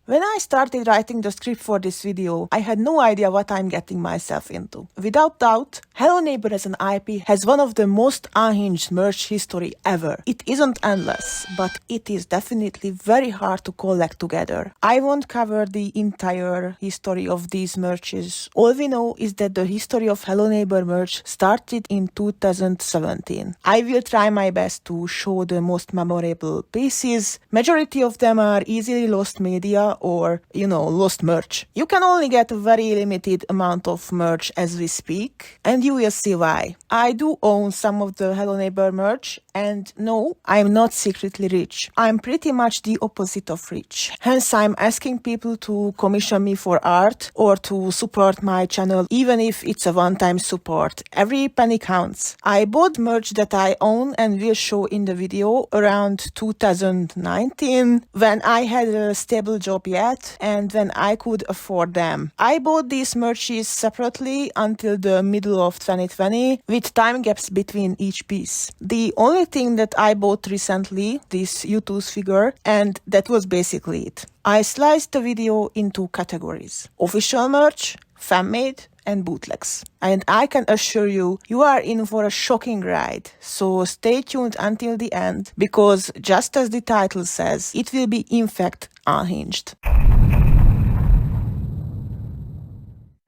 When I started writing the script for this video, I had no idea what I'm getting myself into. Without doubt, Hello Neighbor as an IP has one of the most unhinged merch history ever. It isn't endless, but it is definitely very hard to collect together. I won't cover the entire history of these merches. All we know is that the history of Hello Neighbor merch started in 2017. I will try my best to show the most memorable pieces. Majority of them are easily lost media or, lost merch. You can only get a very limited amount of merch as we speak, and you will see why. I do own some of the Hello Neighbor merch, and no, I'm not secretly rich. I'm pretty much the opposite of rich. Hence, I'm asking people to commission me for art or to support my channel, even if it's a one-time support. Every penny counts. I bought merch that I own and will show in the video around 2019, when I had a stable job yet and when I could afford them. I bought these merches separately until the middle of 2020 with time gaps between each piece. The only thing that I bought recently, this U2's figure, and that was basically it. I sliced the video into categories: official merch, fan-made, and bootlegs. And I can assure you, you are in for a shocking ride. So stay tuned until the end, because just as the title says, it will be in fact unhinged.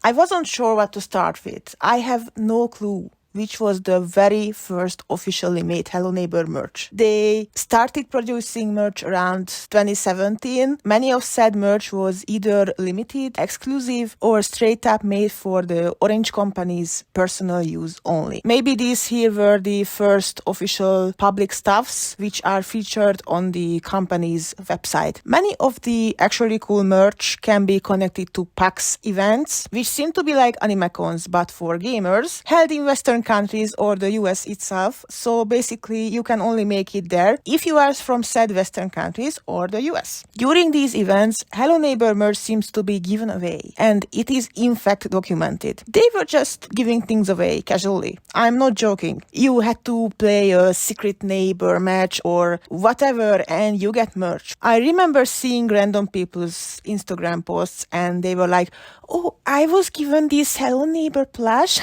I wasn't sure what to start with. I have no clue which was the very first officially made Hello Neighbor merch. They started producing merch around 2017. Many of said merch was either limited, exclusive, or straight up made for the Orange company's personal use only. Maybe these here were the first official public stuffs which are featured on the company's website. Many of the actually cool merch can be connected to PAX events, which seem to be like AnimeCons but for gamers, held in Western countries or the US itself. So basically you can only make it there if you are from said Western countries or the US. During these events, Hello Neighbor merch seems to be given away, and it is in fact documented. They were just giving things away casually. I'm not joking. You had to play a secret neighbor match or whatever and you get merch. I remember seeing random people's Instagram posts and they were like, "Oh, I was given this Hello Neighbor plush.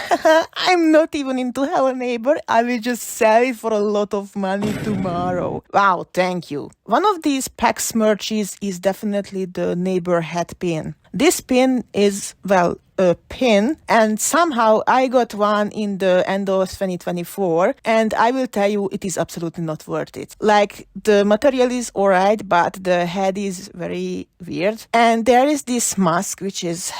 I'm not even into Hello Neighbor. I will just sell it for a lot of money tomorrow." Wow, thank you. One of these PAX merches is definitely the neighbor hat pin. This pin is, well, a pin, and somehow I got one in the end of 2024, and I will tell you it is absolutely not worth it. Like, the material is alright, but the head is very weird. And there is this mask, which is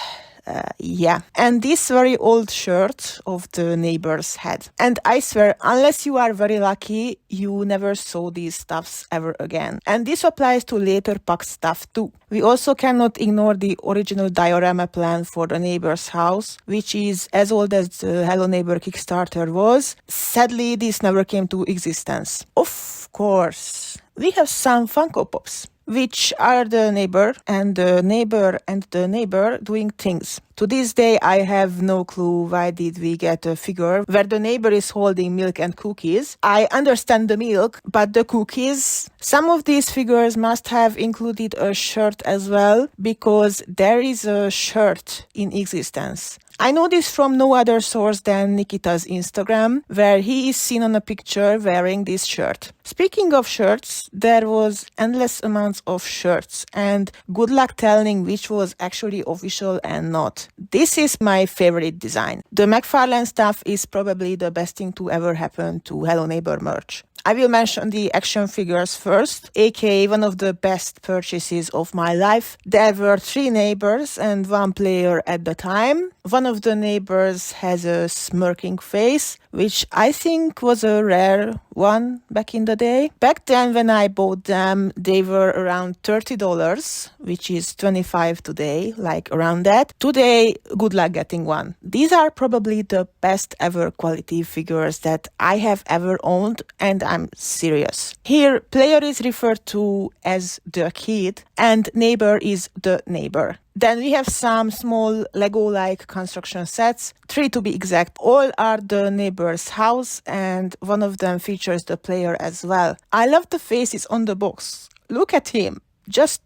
and this very old shirt of the neighbor's head. And I swear, unless you are very lucky, you never saw these stuffs ever again. And this applies to later PAX stuff too. We also cannot ignore the original diorama plan for the neighbor's house, which is as old as the Hello Neighbor Kickstarter was. Sadly, this never came to existence. Of course, we have some Funko Pops, which are the neighbor and the neighbor and the neighbor doing things. To this day, I have no clue why did we get a figure where the neighbor is holding milk and cookies. I understand the milk, but the cookies? Some of these figures must have included a shirt as well, because there is a shirt in existence. I know this from no other source than Nikita's Instagram, where he is seen on a picture wearing this shirt. Speaking of shirts, there was endless amounts of shirts, and good luck telling which was actually official and not. This is my favorite design. The McFarlane stuff is probably the best thing to ever happen to Hello Neighbor merch. I will mention the action figures first, aka one of the best purchases of my life. There were 3 neighbors and 1 player at the time. One of the neighbors has a smirking face, which I think was a rare one back in the day. Back then when I bought them, they were around $30, which is $25 today, like around that. Today, good luck getting one. These are probably the best ever quality figures that I have ever owned, and I'm serious. Here, player is referred to as the kid and neighbor is the neighbor. Then we have some small Lego-like construction sets, 3 to be exact. All are the neighbor's house, and one of them features the player as well. I love the faces on the box. Look at him. Just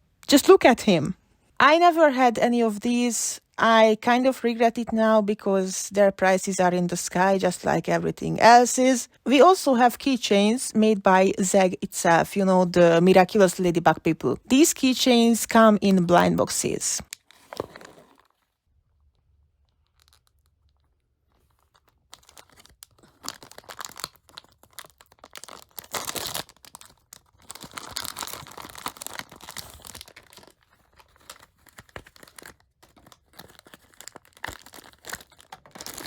look at him. I never had any of these. I kind of regret it now because their prices are in the sky, just like everything else is. We also have keychains made by Zeg itself, the miraculous ladybug people. These keychains come in blind boxes.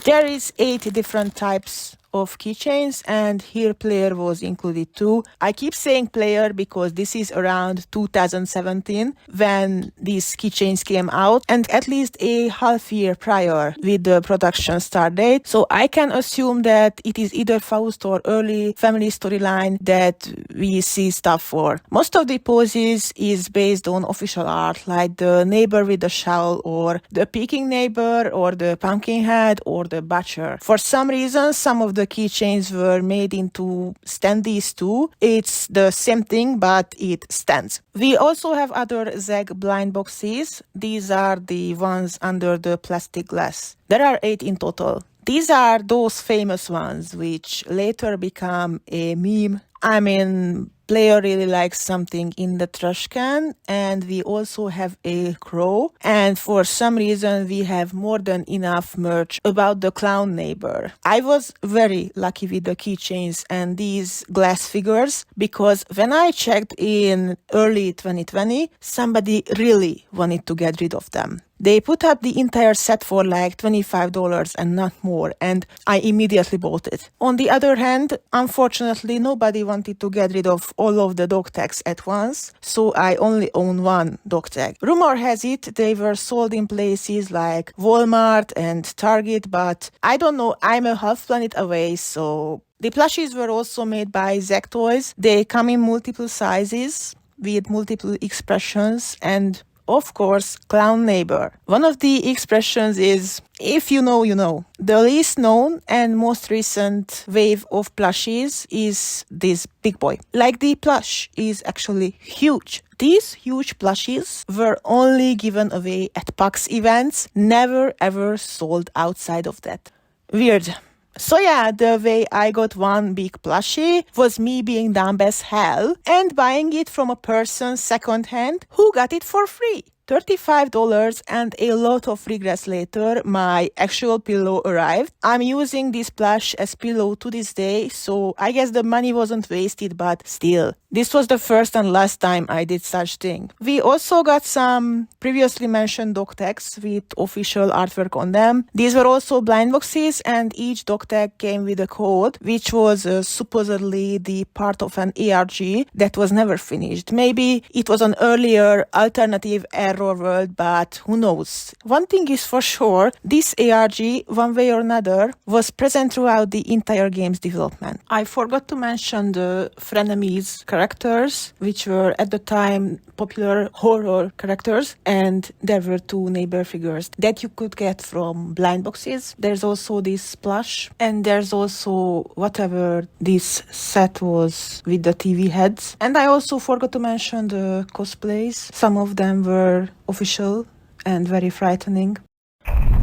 There is 8 different types of keychains, and here player was included too. I keep saying player because this is around 2017 when these keychains came out, and at least a half year prior with the production start date. So I can assume that it is either Faust or early family storyline that we see stuff for. Most of the poses is based on official art, like the neighbor with the shovel, or the peeking neighbor, or the pumpkin head, or the butcher. For some reason, some of the keychains were made into standees too. It's the same thing, but it stands. We also have other Zeg blind boxes. These are the ones under the plastic glass. There are 8 in total. These are those famous ones which later become a meme. I mean, player really likes something in the trash can, and we also have a crow, and for some reason we have more than enough merch about the clown neighbor. I was very lucky with the keychains and these glass figures, because when I checked in early 2020, somebody really wanted to get rid of them. They put up the entire set for like $25 and not more, and I immediately bought it. On the other hand, unfortunately, nobody wanted to get rid of all of the dog tags at once, so I only own one dog tag. Rumor has it they were sold in places like Walmart and Target, but I don't know, I'm a half planet away, so... The plushies were also made by Zeg Toys. They come in multiple sizes with multiple expressions, and of course, clown neighbor. One of the expressions is, if you know, you know. The least known and most recent wave of plushies is this big boy. Like, the plush is actually huge. These huge plushies were only given away at PAX events, never ever sold outside of that. Weird. So yeah, the way I got one big plushie was me being dumb as hell and buying it from a person secondhand who got it for free. $35, and a lot of regrets later, my actual pillow arrived. I'm using this plush as pillow to this day, so I guess the money wasn't wasted, but still. This was the first and last time I did such thing. We also got some previously mentioned dog tags with official artwork on them. These were also blind boxes, and each dog tag came with a code, which was supposedly the part of an ARG that was never finished. Maybe it was an earlier alternative error world, but who knows. One thing is for sure, this ARG, one way or another, was present throughout the entire game's development. I forgot to mention the frenemies characters, which were at the time popular horror characters, and there were 2 neighbor figures that you could get from blind boxes. There's also this plush, and there's also whatever this set was with the TV heads. And I also forgot to mention the cosplays. Some of them were official and very frightening.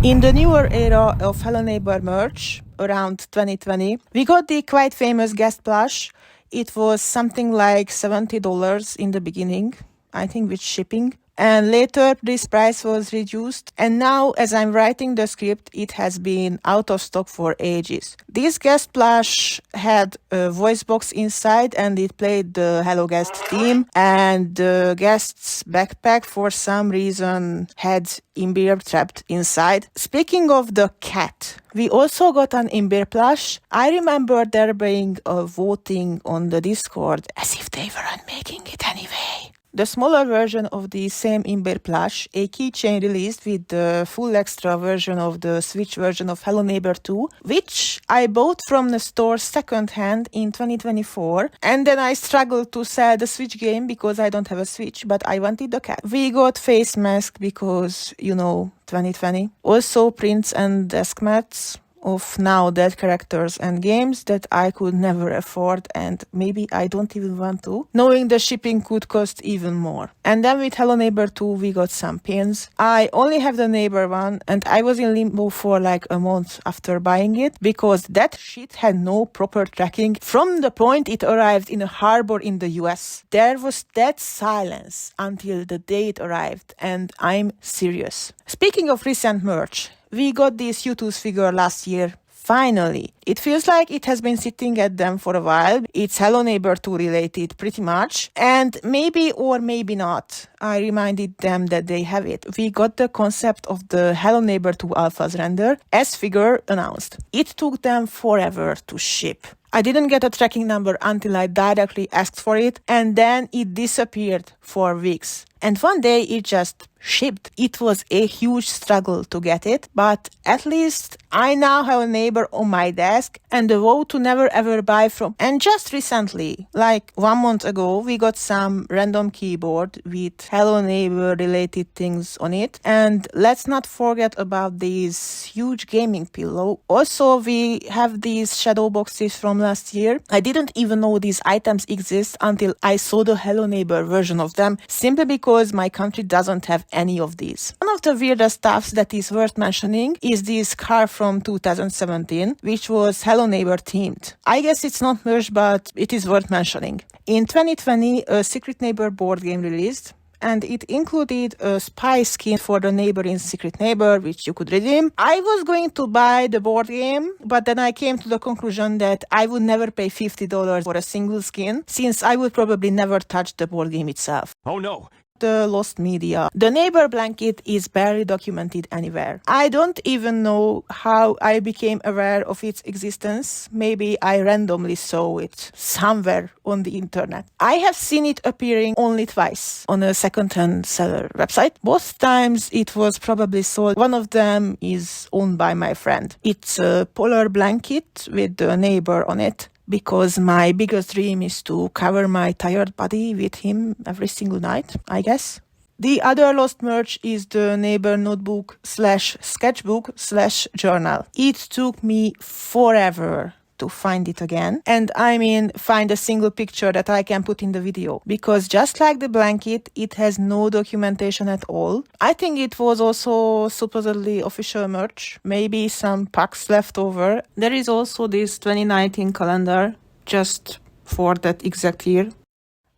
In the newer era of Hello Neighbor merch, around 2020, we got the quite famous guest plush. It was something like $70 in the beginning, I think, with shipping. And later this price was reduced, and now as I'm writing the script, it has been out of stock for ages. This guest plush had a voice box inside, and it played the Hello Guest theme, and the guest's backpack for some reason had Imbir trapped inside. Speaking of the cat, we also got an Imbir plush. I remember there being a voting on the Discord as if they weren't making it anyway. The smaller version of the same Imbir plush, a keychain released with the full extra version of the Switch version of Hello Neighbor 2, which I bought from the store second-hand in 2024, and then I struggled to sell the Switch game because I don't have a Switch, but I wanted the cat. We got face mask because, 2020. Also prints and desk mats. of now dead characters and games that I could never afford, and maybe I don't even want to, knowing the shipping could cost even more. And then with Hello Neighbor 2 we got some pins. I only have the Neighbor one, and I was in limbo for like a month after buying it because that shit had no proper tracking from the point it arrived in a harbor in the US. There was dead silence until the day it arrived, and I'm serious. Speaking of recent merch, we got this U2's figure last year. Finally, it feels like it has been sitting at them for a while. It's Hello Neighbor 2 related pretty much. And maybe or maybe not, I reminded them that they have it. We got the concept of the Hello Neighbor 2 alphas render as figure announced. It took them forever to ship. I didn't get a tracking number until I directly asked for it, and then it disappeared for weeks. And one day it just shipped. It was a huge struggle to get it, but at least I now have a Neighbor on my desk and a vow to never ever buy from. And just recently, like 1 month ago, we got some random keyboard with Hello Neighbor related things on it. And let's not forget about this huge gaming pillow. Also, we have these shadow boxes from last year. I didn't even know these items exist until I saw the Hello Neighbor version of them, simply because my country doesn't have any of these. One of the weirdest stuffs that is worth mentioning is this car from 2017, which was Hello Neighbor themed. I guess it's not merch, but it is worth mentioning. In 2020, a Secret Neighbor board game released, and it included a spy skin for the neighbor in Secret Neighbor, which you could redeem. I was going to buy the board game, but then I came to the conclusion that I would never pay $50 for a single skin, since I would probably never touch the board game itself. Oh no! The lost media. The Neighbor blanket is barely documented anywhere. I don't even know how I became aware of its existence. Maybe I randomly saw it somewhere on the internet. I have seen it appearing only twice on a second-hand seller website. Both times it was probably sold. One of them is owned by my friend. It's a polar blanket with the Neighbor on it, because my biggest dream is to cover my tired body with him every single night, I guess. The other lost merch is the Neighbor notebook / sketchbook / journal. It took me forever to find it again. And I mean, find a single picture that I can put in the video. Because just like the blanket, it has no documentation at all. I think it was also supposedly official merch. Maybe some packs left over. There is also this 2019 calendar, just for that exact year.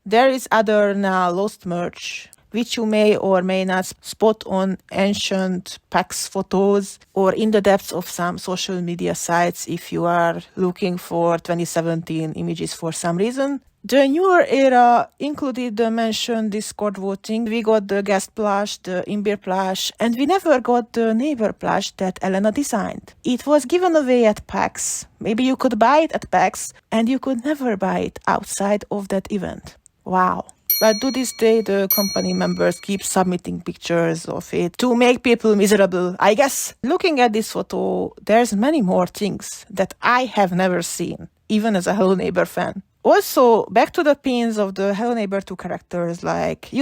There is other now lost merch, which you may or may not spot on ancient PAX photos or in the depths of some social media sites if you are looking for 2017 images for some reason. The newer era included the mentioned Discord voting. We got the guest plush, the Imbir plush, and we never got the Neighbor plush that Elena designed. It was given away at PAX. Maybe you could buy it at PAX, and you could never buy it outside of that event. Wow. But to this day, the company members keep submitting pictures of it to make people miserable, I guess. Looking at this photo, there's many more things that I have never seen, even as a Hello Neighbor fan. Also, back to the pins of the Hello Neighbor 2 characters like,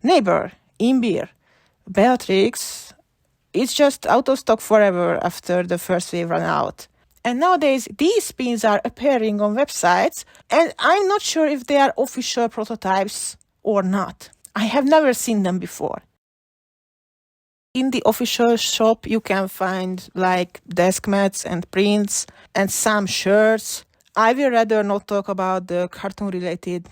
Neighbor, Imbir, Beatrix. It's just out of stock forever after the first wave ran out. And nowadays, these pins are appearing on websites, and I'm not sure if they are official prototypes or not. I have never seen them before. In the official shop, you can find like desk mats and prints and some shirts. I will rather not talk about the cartoon-related.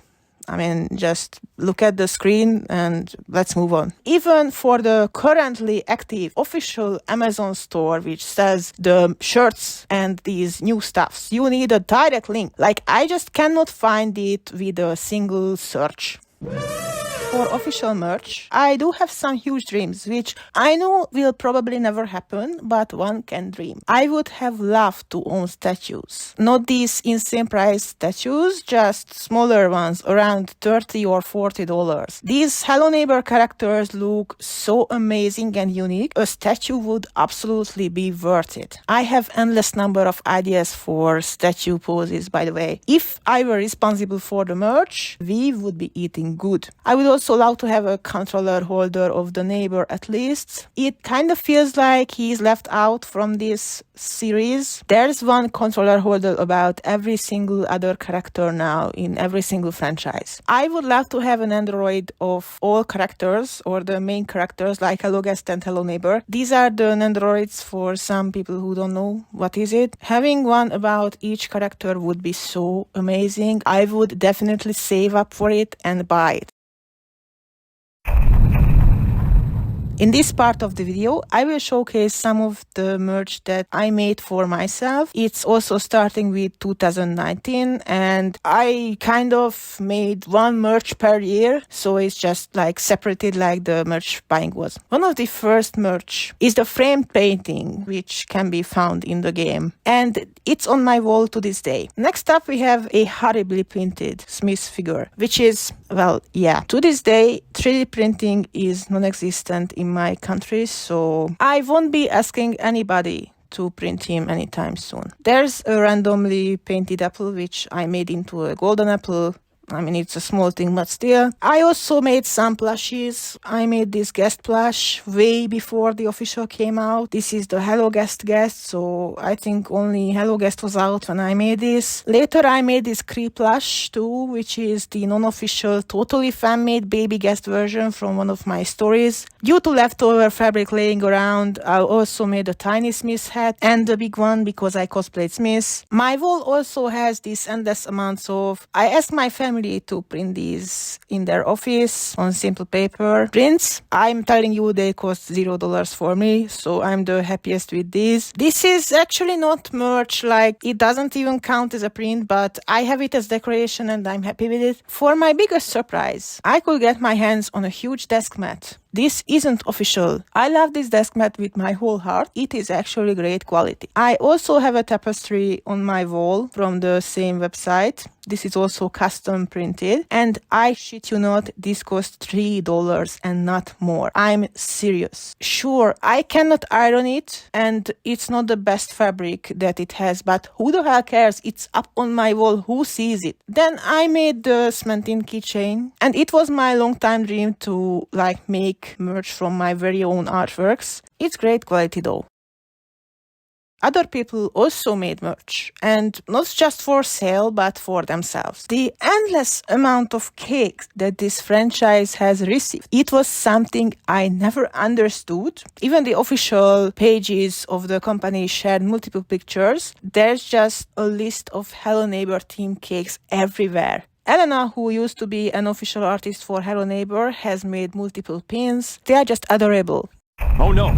Just look at the screen and let's move on. Even for the currently active official Amazon store, which says the shirts and these new stuffs, you need a direct link. I just cannot find it with a single search. For official merch, I do have some huge dreams, which I know will probably never happen, but one can dream. I would have loved to own statues. Not these insane price statues, just smaller ones, around $30 or $40. These Hello Neighbor characters look so amazing and unique, a statue would absolutely be worth it. I have endless number of ideas for statue poses, by the way. If I were responsible for the merch, we would be eating good. I would also also allowed to have a controller holder of the neighbor at least. It kind of feels like he's left out from this series. There's one controller holder about every single other character now in every single franchise. I would love to have an Android of all characters or the main characters like Hello Guest and Hello Neighbor. These are the Androids for some people who don't know what is it. Having one about each character would be so amazing. I would definitely save up for it and buy it. In this part of the video, I will showcase some of the merch that I made for myself. It's also starting with 2019, and I kind of made one merch per year, so it's just like separated like the merch buying was. One of the first merch is the framed painting, which can be found in the game, and it's on my wall to this day. Next up, we have a horribly printed Smith figure, which is, well, yeah, to this day, 3D printing is non-existent in my country, so I won't be asking anybody to print him anytime soon. There's a randomly painted apple which I made into a golden apple. I mean, it's a small thing, but still. I also made some plushies. I made this guest plush way before the official came out. This is the Hello Guest, so I think only Hello Guest was out when I made this. Later, I made this Cree plush too, which is the non-official, totally fan-made baby guest version from one of my stories. Due to leftover fabric laying around, I also made a tiny Smith hat and a big one because I cosplayed Smith. My wall also has these endless amounts of... I asked my family to print these in their office on simple paper prints. I'm telling you, they cost $0 for me, so I'm the happiest with these. This is actually not merch, like it doesn't even count as a print, but I have it as decoration and I'm happy with it. For my biggest surprise, I could get my hands on a huge desk mat. This isn't official. I love this desk mat with my whole heart. It is actually great quality. I also have a tapestry on my wall from the same website. This is also custom printed. And I shit you not, this cost $3 and not more. I'm serious. Sure, I cannot iron it and it's not the best fabric that it has, but who the hell cares? It's up on my wall. Who sees it? Then I made the cementing keychain, and it was my long time dream to like make merch from my very own artworks. It's great quality though. Other people also made merch, and not just for sale, but for themselves. The endless amount of cakes that this franchise has received, it was something I never understood. Even the official pages of the company shared multiple pictures. There's just a list of Hello Neighbor themed cakes everywhere. Elena, who used to be an official artist for Hello Neighbor, has made multiple pins. They are just adorable. Oh no!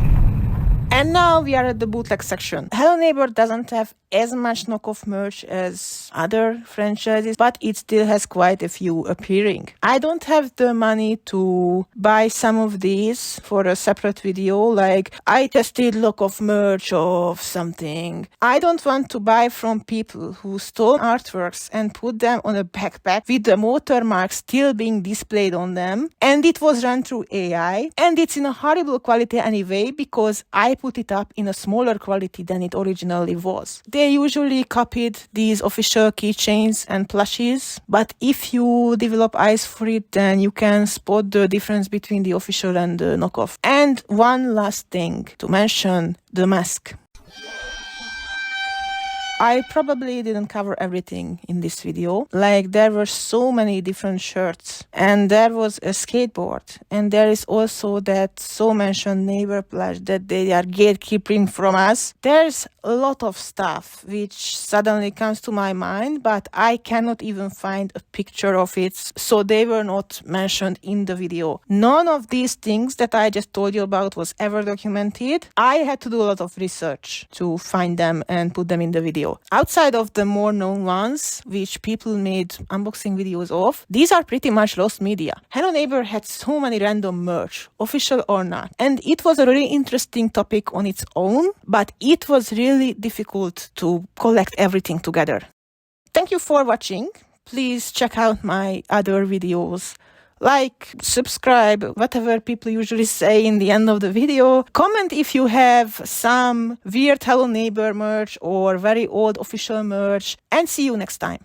And now we are at the bootleg section. Hello Neighbor doesn't have as much knockoff merch as other franchises, but it still has quite a few appearing. I don't have the money to buy some of these for a separate video, like I tested knockoff merch of something. I don't want to buy from people who stole artworks and put them on a backpack with the watermark still being displayed on them, and it was run through AI, and it's in a horrible quality anyway because I put it up in a smaller quality than it originally was. They usually copied these official keychains and plushies, but if you develop eyes for it, then you can spot the difference between the official and the knockoff. And one last thing to mention, the mask. I probably didn't cover everything in this video. Like, there were so many different shirts, and there was a skateboard, and there is also that so mentioned neighbor plush that they are gatekeeping from us. There's a lot of stuff which suddenly comes to my mind, but I cannot even find a picture of it, so they were not mentioned in the video. None of these things that I just told you about was ever documented. I had to do a lot of research to find them and put them in the video. Outside of the more known ones, which people made unboxing videos of, these are pretty much lost media. Hello Neighbor had so many random merch, official or not, and it was a really interesting topic on its own, but it was really difficult to collect everything together. Thank you for watching. Please check out my other videos. Like, subscribe, whatever people usually say in the end of the video. Comment if you have some weird Hello Neighbor merch or very old official merch, and see you next time.